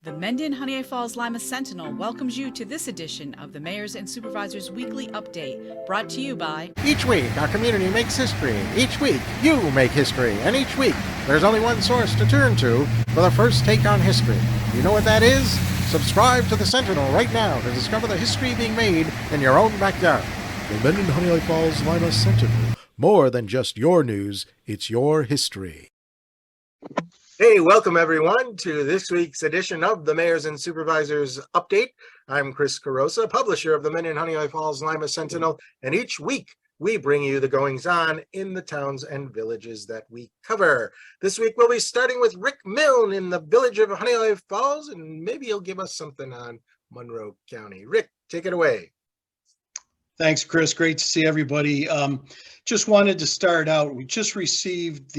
The Mendon-Honeoye Falls-Lima Sentinel welcomes you to this edition of the Mayor's and Supervisors Weekly Update, brought to you by... Each week, our community makes history. Each week, you make history. And each week, there's only one source to turn to for the first take on history. You know what that is? Subscribe to the Sentinel right now to discover the history being made in your own backyard. The Mendon-Honeoye Falls-Lima Sentinel. More than just your news, it's your history. Hey, welcome everyone to this week's edition of the Mayors and Supervisors Update. I'm Chris Carosa, publisher of the Mendon-Honeoye Falls-Lima Sentinel, and each week we bring you the goings-on in the towns and villages that we cover. This week we'll be starting with Rick Milne in the village of Honeoye Falls, and maybe he'll give us something on Monroe County. Rick, take it away. Thanks, Chris. Great to see everybody. Just wanted to start out. We just received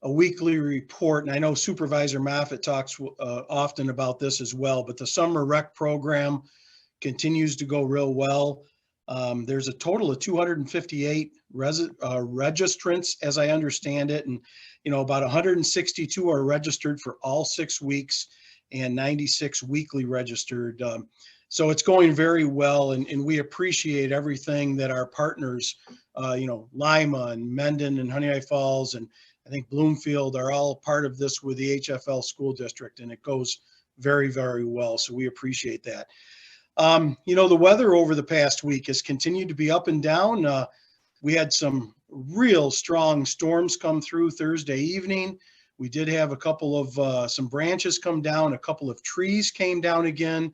a weekly report, and I know Supervisor Moffett talks often about this as well, but the summer rec program continues to go real well. There's a total of 258 registrants, as I understand it, and about 162 are registered for all 6 weeks and 96 weekly registered. So it's going very well, and we appreciate everything that our partners, Lima and Mendon and Honeoye Falls, and I think Bloomfield are all part of this with the HFL school district, and it goes very, very well. So we appreciate that. The weather over the past week has continued to be up and down. We had some real strong storms come through Thursday evening. We did have a couple of some branches come down, a couple of trees came down again.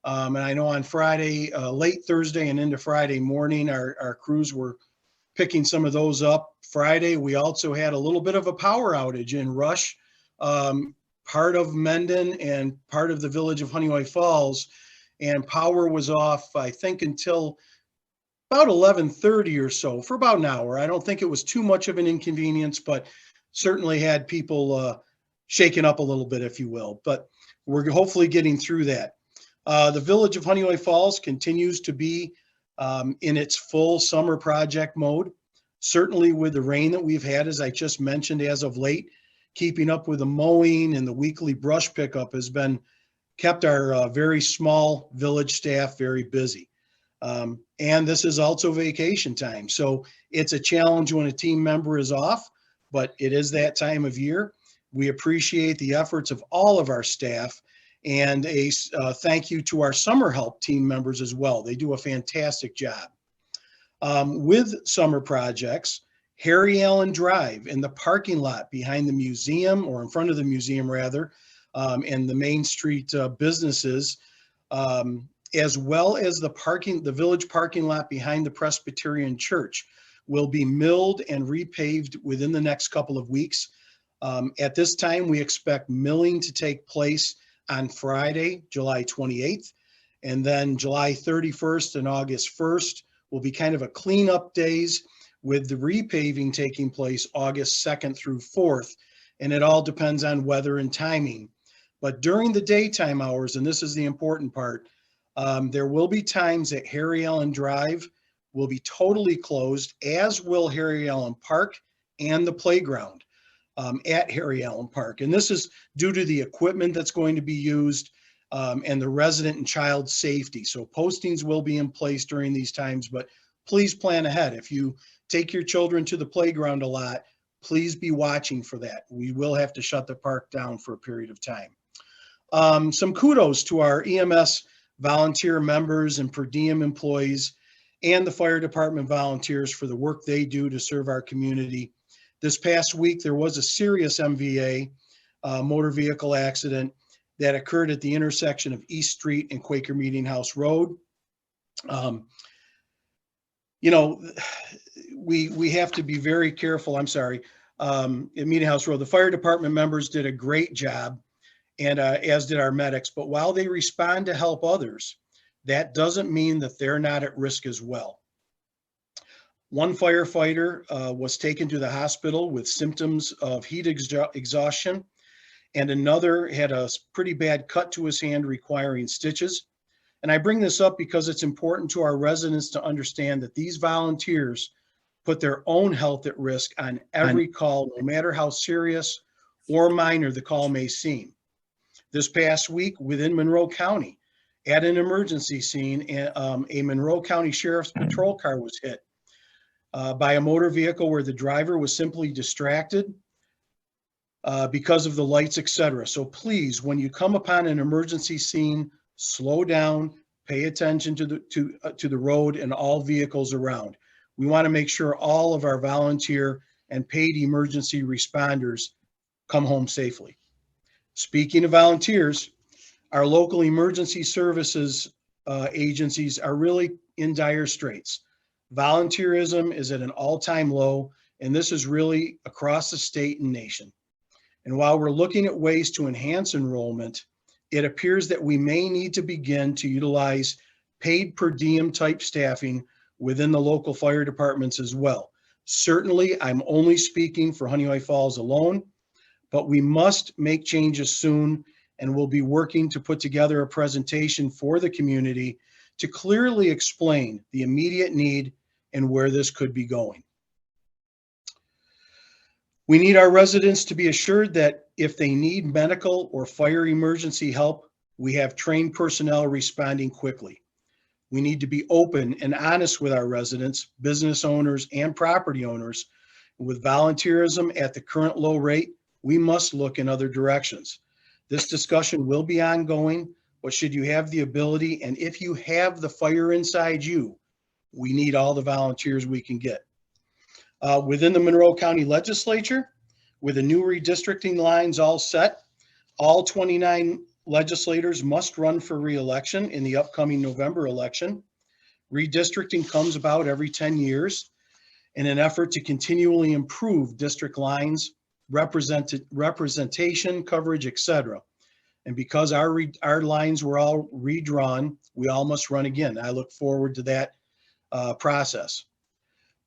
And I know on Friday, late Thursday and into Friday morning, our crews were picking some of those up. Friday, we also had a little bit of a power outage in Rush, part of Mendon and part of the village of Honeoye Falls, and power was off, I think, until about 11:30 or so, for about an hour. I don't think it was too much of an inconvenience, but certainly had people shaken up a little bit, if you will. But we're hopefully getting through that. The village of Honeoye Falls continues to be in its full summer project mode. Certainly with the rain that we've had, as I just mentioned, as of late, keeping up with the mowing and the weekly brush pickup has kept our very small village staff very busy. And this is also vacation time. So it's a challenge when a team member is off, but it is that time of year. We appreciate the efforts of all of our staff, and a thank you to our summer help team members as well. They do a fantastic job. With summer projects, Harry Allen Drive in the parking lot behind the museum, or in front of the museum rather, and the Main Street businesses, as well as the village parking lot behind the Presbyterian Church, will be milled and repaved within the next couple of weeks. At this time, we expect milling to take place on Friday, July 28th, and then July 31st and August 1st will be kind of a cleanup days, with the repaving taking place August 2nd through 4th, and it all depends on weather and timing. But during the daytime hours, and this is the important part, there will be times that Harry Allen Drive will be totally closed, as will Harry Allen Park and the playground at Harry Allen Park. And this is due to the equipment that's going to be used and the resident and child safety. So postings will be in place during these times, but please plan ahead. If you take your children to the playground a lot, please be watching for that. We will have to shut the park down for a period of time. Some kudos to our EMS volunteer members and per diem employees and the fire department volunteers for the work they do to serve our community. This past week, there was a serious MVA, motor vehicle accident, that occurred at the intersection of East Street and Quaker Meeting House Road. We have to be very careful. At Meeting House Road, the fire department members did a great job, and as did our medics. But while they respond to help others, that doesn't mean that they're not at risk as well. One firefighter was taken to the hospital with symptoms of heat exhaustion, and another had a pretty bad cut to his hand requiring stitches. And I bring this up because it's important to our residents to understand that these volunteers put their own health at risk on every call, no matter how serious or minor the call may seem. This past week within Monroe County, at an emergency scene, a Monroe County Sheriff's Patrol car was hit by a motor vehicle where the driver was simply distracted because of the lights, etc. So please, when you come upon an emergency scene, slow down, pay attention to the road and all vehicles around. We want to make sure all of our volunteer and paid emergency responders come home safely. Speaking of volunteers, our local emergency services agencies are really in dire straits. Volunteerism is at an all-time low, and this is really across the state and nation. And while we're looking at ways to enhance enrollment, it appears that we may need to begin to utilize paid per diem type staffing within the local fire departments as well. Certainly, I'm only speaking for Honeoye Falls alone, but we must make changes soon, and we'll be working to put together a presentation for the community to clearly explain the immediate need and where this could be going. We need our residents to be assured that if they need medical or fire emergency help, we have trained personnel responding quickly. We need to be open and honest with our residents, business owners, and property owners. With volunteerism at the current low rate, we must look in other directions. This discussion will be ongoing, but should you have the ability, and if you have the fire inside you, we need all the volunteers we can get. Within the Monroe County Legislature, with the new redistricting lines all set, all 29 legislators must run for re-election in the upcoming November election. Redistricting comes about every 10 years in an effort to continually improve district lines, representation, coverage, etc. And because our lines were all redrawn, we all must run again. I look forward to that process.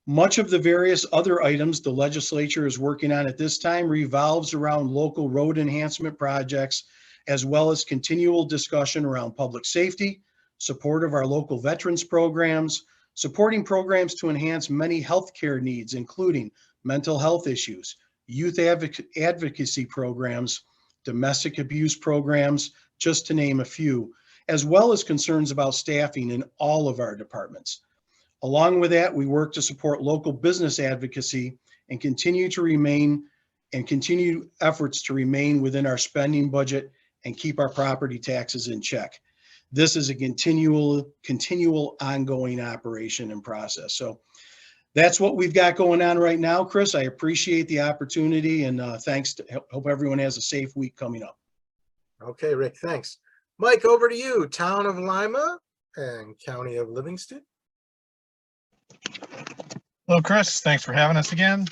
Much of the various other items the legislature is working on at this time revolves around local road enhancement projects, as well as continual discussion around public safety, support of our local veterans programs, supporting programs to enhance many healthcare needs, including mental health issues, youth advocacy programs, domestic abuse programs, just to name a few, as well as concerns about staffing in all of our departments. Along with that, we work to support local business advocacy and continue efforts to remain within our spending budget and keep our property taxes in check. This is a continual ongoing operation and process. So that's what we've got going on right now, Chris. I appreciate the opportunity, and thanks. Hope everyone has a safe week coming up. Okay, Rick, thanks. Mike, over to you. Town of Lima and County of Livingston. Hello, Chris. Thanks for having us again.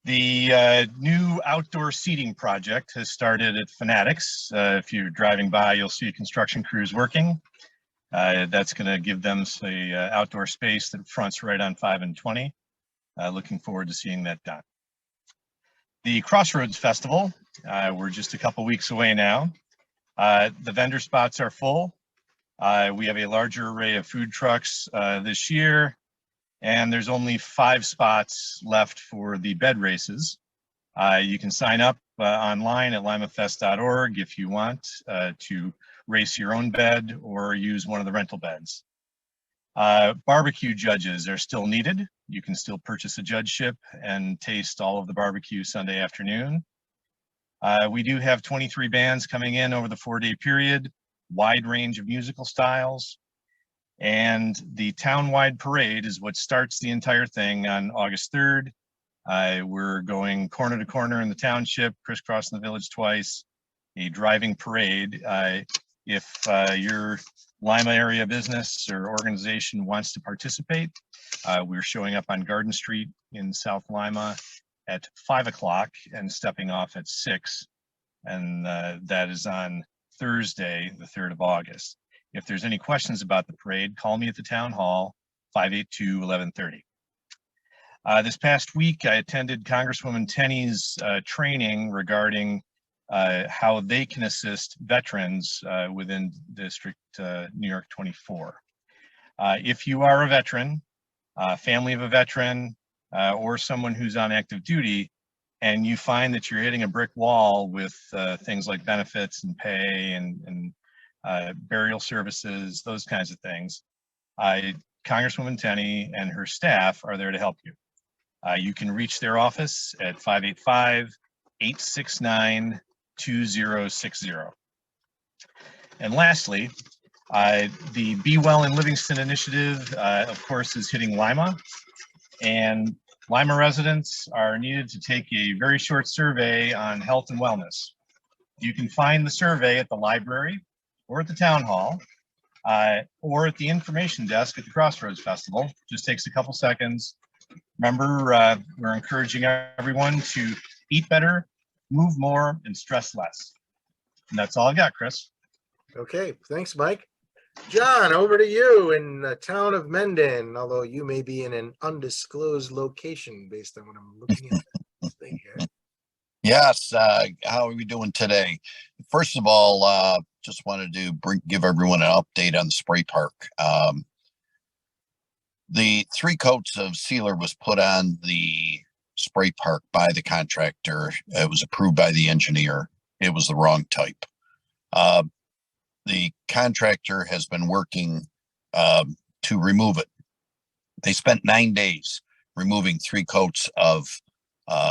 The new outdoor seating project has started at Fanatics. If you're driving by, you'll see construction crews working. That's going to give them the outdoor space that fronts right on 5 and 20. Looking forward to seeing that done. The Crossroads Festival, we're just a couple weeks away now. The vendor spots are full. We have a larger array of food trucks this year, and there's only 5 spots left for the bed races. You can sign up online at limafest.org if you want to race your own bed or use one of the rental beds. Barbecue judges are still needed. You can still purchase a judgeship and taste all of the barbecue Sunday afternoon. We do have 23 bands coming in over the 4-day period, wide range of musical styles, and the town-wide parade is what starts the entire thing on August 3rd. We're going corner to corner in the township, crisscrossing the village twice, a driving parade. If your Lima area business or organization wants to participate, we're showing up on Garden Street in South Lima at 5 o'clock and stepping off at 6, and that is on Thursday, the 3rd of August. If there's any questions about the parade, call me at the town hall, 582-1130. This past week, I attended Congresswoman Tenney's training regarding how they can assist veterans within District New York 24. If you are a veteran, family of a veteran, or someone who's on active duty, and you find that you're hitting a brick wall with things like benefits and pay and burial services, those kinds of things, Congresswoman Tenney and her staff are there to help you. You can reach their office at 585-869-2060. And lastly, the Be Well in Livingston initiative, of course, is hitting Lima. And Lima residents are needed to take a very short survey on health and wellness. You can find the survey at the library or at the town hall or at the information desk at the Crossroads Festival. Just takes a couple seconds. Remember, we're encouraging everyone to eat better, move more, and stress less. And that's all I got, Chris. Okay, thanks, Mike. John, over to you in the town of Mendon, although you may be in an undisclosed location based on what I'm looking at this thing here. Yes, how are we doing today? First of all, just wanted to give everyone an update on the spray park. The 3 coats of sealer was put on the spray park by the contractor. It was approved by the engineer. It was the wrong type. The contractor has been working to remove it. They spent 9 days removing 3 coats of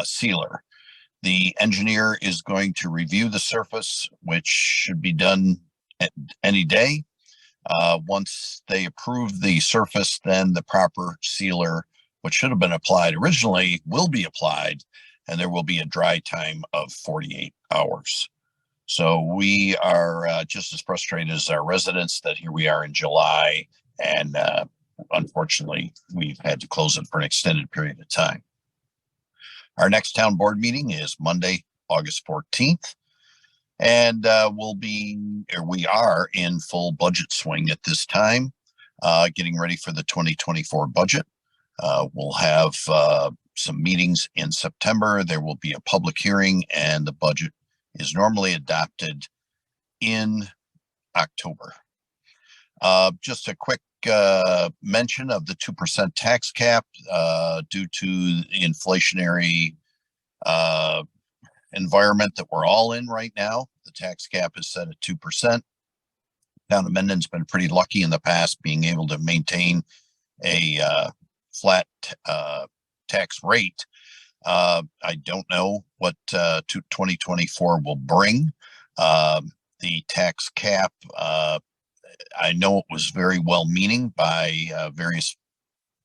sealer. The engineer is going to review the surface, which should be done any day. Once they approve the surface, then the proper sealer, which should have been applied originally, will be applied, and there will be a dry time of 48 hours. So we are just as frustrated as our residents that here we are in July, and unfortunately, we've had to close it for an extended period of time. Our next town board meeting is Monday, August 14th. And we are in full budget swing at this time, getting ready for the 2024 budget. We'll have some meetings in September. There will be a public hearing, and the budget is normally adopted in October. Just a quick mention of the 2% tax cap due to the inflationary environment that we're all in right now. The tax cap is set at 2%. Town of Mendon's been pretty lucky in the past being able to maintain a flat tax rate. I don't know what 2024 will bring. The tax cap, I know it was very well-meaning by various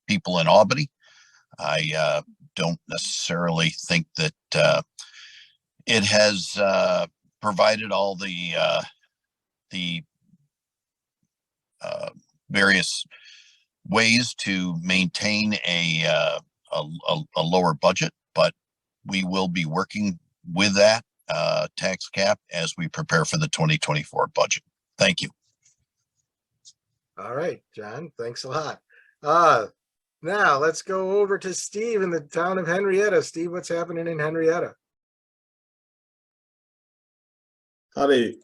people in Albany. I don't necessarily think that it has provided all the various ways to maintain a lower budget, but we will be working with that tax cap as we prepare for the 2024 budget. Thank you. All right, John, thanks a lot. Now let's go over to Steve in the town of Henrietta. Steve, what's happening in Henrietta? Howdy.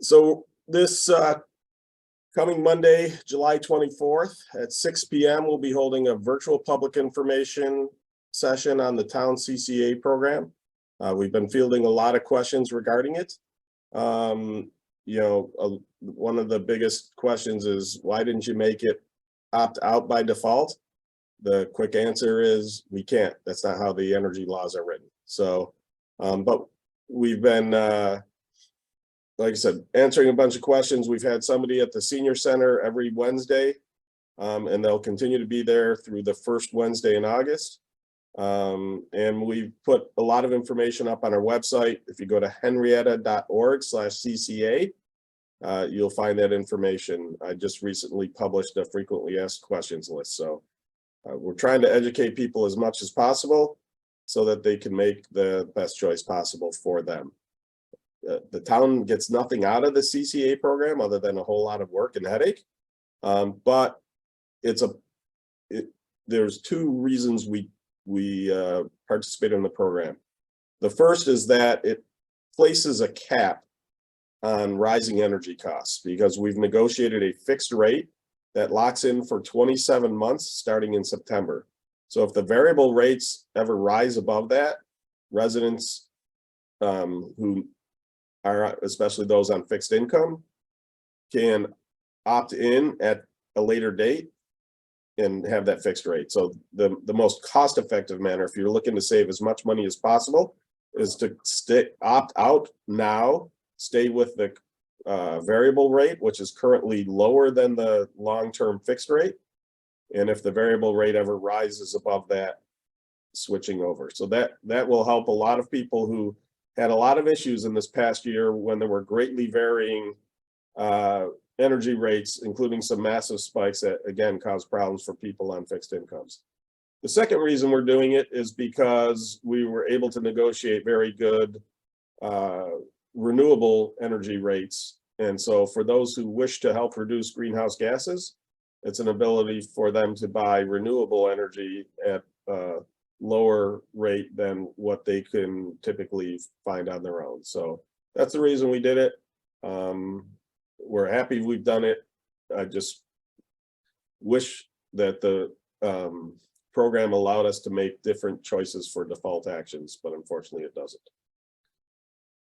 So this coming Monday, July 24th at 6 p.m., we'll be holding a virtual public information session on the town CCA program. We've been fielding a lot of questions regarding it. One of the biggest questions is, why didn't you make it opt out by default? The quick answer is we can't. That's not how the energy laws are written. So, but we've been, like I said, answering a bunch of questions. We've had somebody at the senior center every Wednesday, and they'll continue to be there through the first Wednesday in August. And we've put a lot of information up on our website. If you go to henrietta.org/CCA, you'll find that information. I just recently published a frequently asked questions list. So we're trying to educate people as much as possible so that they can make the best choice possible for them. The town gets nothing out of the CCA program other than a whole lot of work and headache. But there's 2 reasons we participate in the program. The first is that it places a cap on rising energy costs because we've negotiated a fixed rate that locks in for 27 months starting in September. So if the variable rates ever rise above that, residents who are, especially those on fixed income, can opt in at a later date and have that fixed rate. So the most cost-effective manner, if you're looking to save as much money as possible, is to opt out now, stay with the variable rate, which is currently lower than the long-term fixed rate. And if the variable rate ever rises above that, switching over. So that will help a lot of people who had a lot of issues in this past year when there were greatly varying energy rates, including some massive spikes that again caused problems for people on fixed incomes. The second reason we're doing it is because we were able to negotiate very good renewable energy rates. And so for those who wish to help reduce greenhouse gases, it's an ability for them to buy renewable energy at a lower rate than what they can typically find on their own. So that's the reason we did it. We're happy we've done it. I just wish that the program allowed us to make different choices for default actions, but unfortunately it doesn't.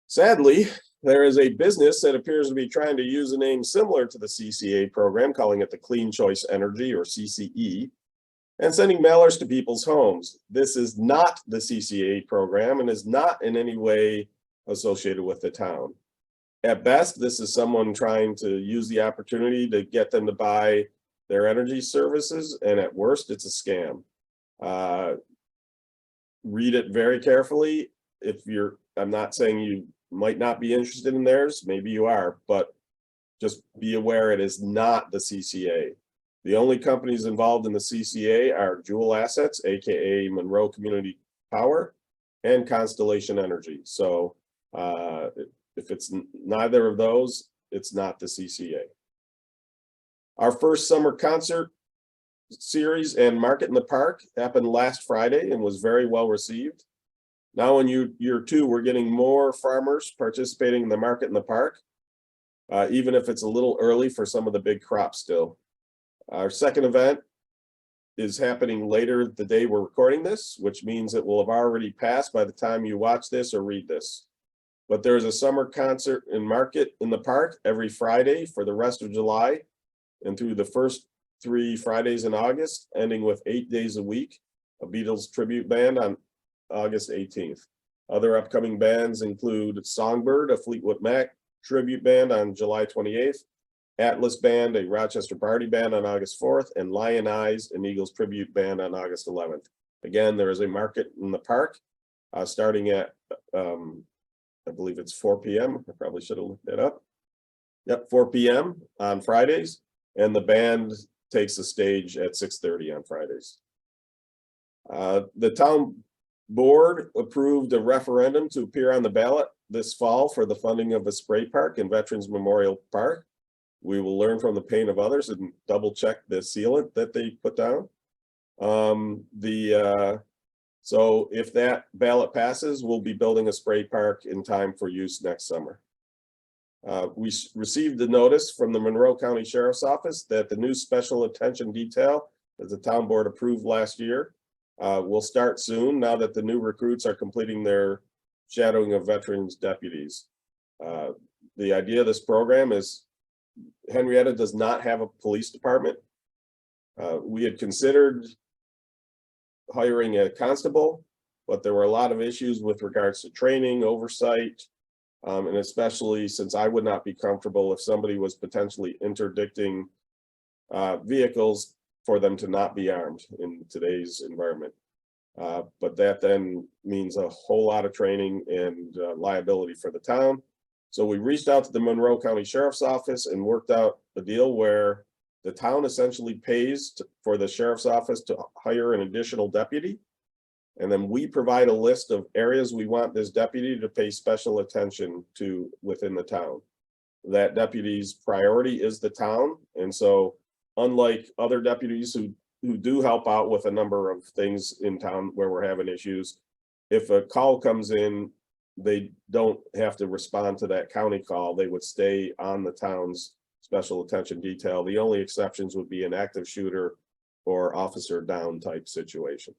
Sadly, there is a business that appears to be trying to use a name similar to the CCA program, calling it the Clean Choice Energy, or CCE, and sending mailers to people's homes. This is not the CCA program and is not in any way associated with the town. At best, this is someone trying to use the opportunity to get them to buy their energy services, and at worst, it's a scam. Read it very carefully. I'm not saying you might not be interested in theirs, maybe you are, but just be aware it is not the CCA. The only companies involved in the CCA are Jewel Assets, aka Monroe Community Power, and Constellation Energy. So if it's neither of those, it's not the CCA. Our first summer concert series and Market in the Park happened last Friday and was very well received. Now in year two, we're getting more farmers participating in the Market in the Park, even if it's a little early for some of the big crops still. Our second event is happening later the day we're recording this, which means it will have already passed by the time you watch this or read this. But there's a summer concert and Market in the Park every Friday for the rest of July and through the first 3 Fridays in August, ending with 8 days a week, a Beatles tribute band on August 18th. Other upcoming bands include Songbird, a Fleetwood Mac tribute band on July 28th, Atlas Band, a Rochester Party band on August 4th, and Lion Eyes, an Eagles tribute band on August 11th. Again, there is a Market in the Park starting at, I believe it's 4 p.m. I probably should have looked that up. Yep, 4 p.m. on Fridays, and the band takes the stage at 6:30 on Fridays. The town board approved a referendum to appear on the ballot this fall for the funding of a spray park in Veterans Memorial Park. We will learn from the pain of others and double check the sealant that they put down. So if that ballot passes, we'll be building a spray park in time for use next summer. We received a notice from the Monroe County Sheriff's Office that the new special attention detail that the town board approved last year will start soon, now that the new recruits are completing their shadowing of veterans deputies. The idea of this program is Henrietta does not have a police department. We had considered hiring a constable, but there were a lot of issues with regards to training, oversight, and especially since I would not be comfortable if somebody was potentially interdicting vehicles for them to not be armed in today's environment. But that then means a whole lot of training and liability for the town. So we reached out to the Monroe County Sheriff's Office and worked out a deal where the town essentially pays for the sheriff's office to hire an additional deputy. And then we provide a list of areas we want this deputy to pay special attention to within the town. That deputy's priority is the town. And so unlike other deputies who do help out with a number of things in town where we're having issues, if a call comes in, they don't have to respond to that county call. They would stay on the town's special attention detail. The only exceptions would be an active shooter or officer down type situation.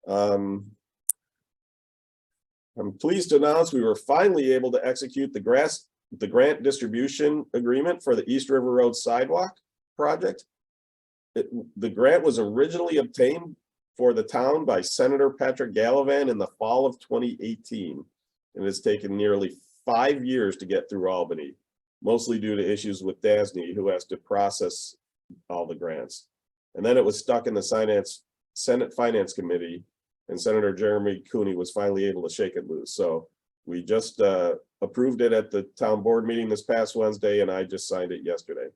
I'm pleased to announce we were finally able to execute the grant distribution agreement for the East River Road sidewalk project. The grant was originally obtained for the town by Senator Patrick Gallivan in the fall of 2018, and it's taken nearly 5 years to get through Albany, mostly due to issues with DASNY, who has to process all the grants. And then it was stuck in the Senate Finance Committee, and Senator Jeremy Cooney was finally able to shake it loose. So we just approved it at the town board meeting this past Wednesday, and I just signed it yesterday.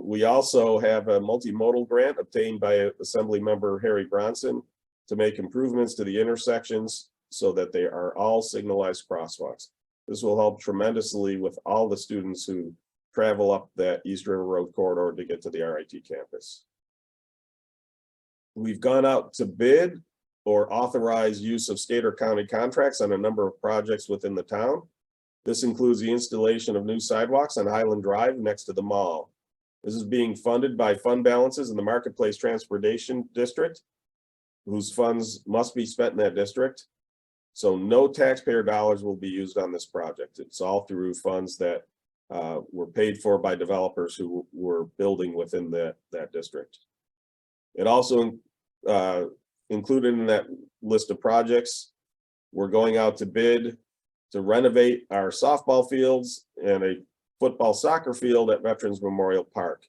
We also have a multimodal grant obtained by Assembly Member Harry Bronson to make improvements to the intersections so that they are all signalized crosswalks. This will help tremendously with all the students who travel up that East River Road corridor to get to the RIT campus. We've gone out to bid or authorize use of state or county contracts on a number of projects within the town. This includes the installation of new sidewalks on Highland Drive next to the mall. This is being funded by fund balances in the Marketplace Transportation District, whose funds must be spent in that district. So no taxpayer dollars will be used on this project. It's all through funds that were paid for by developers who were building within that district. It also included in that list of projects, we're going out to bid to renovate our softball fields and a football soccer field at Veterans Memorial Park,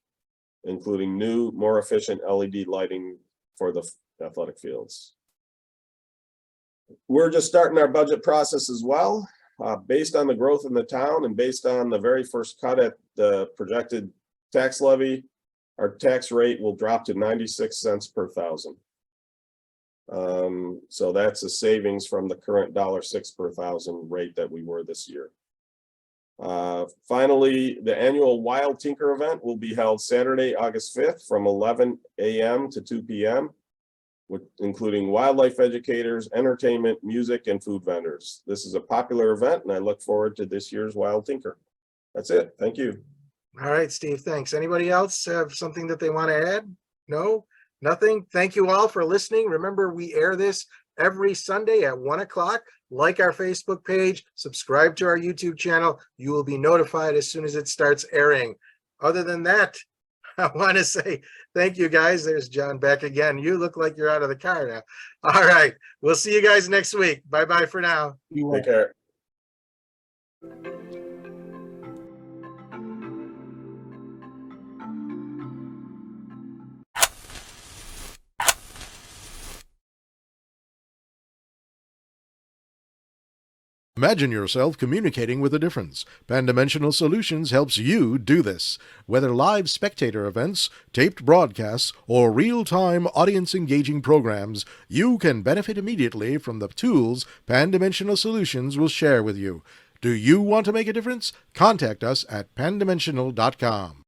including new, more efficient LED lighting for the athletic fields. We're just starting our budget process as well. Based on the growth in the town and based on the very first cut at the projected tax levy, our tax rate will drop to 96 cents per thousand. So that's a savings from the current $1.06 per thousand rate that we were this year. Finally, the annual Wild Tinker event will be held Saturday, August 5th from 11 a.m. to 2 p.m. including wildlife educators, entertainment, music, and food vendors. This is a popular event, and I look forward to this year's Wild Tinker. That's it. Thank you. All right, Steve, thanks. Anybody else have something that they want to add? No, nothing. Thank you all for listening. Remember, we air this every Sunday at 1 o'clock. Like our Facebook page, subscribe to our YouTube channel. You will be notified as soon as it starts airing. Other than that, I want to say thank you, guys. There's John back again. You look like you're out of the car now. All right. We'll see you guys next week. Bye-bye for now. Take care. Imagine yourself communicating with a difference. Pan-Dimensional Solutions helps you do this. Whether live spectator events, taped broadcasts, or real-time audience-engaging programs, you can benefit immediately from the tools Pan-Dimensional Solutions will share with you. Do you want to make a difference? Contact us at pandimensional.com.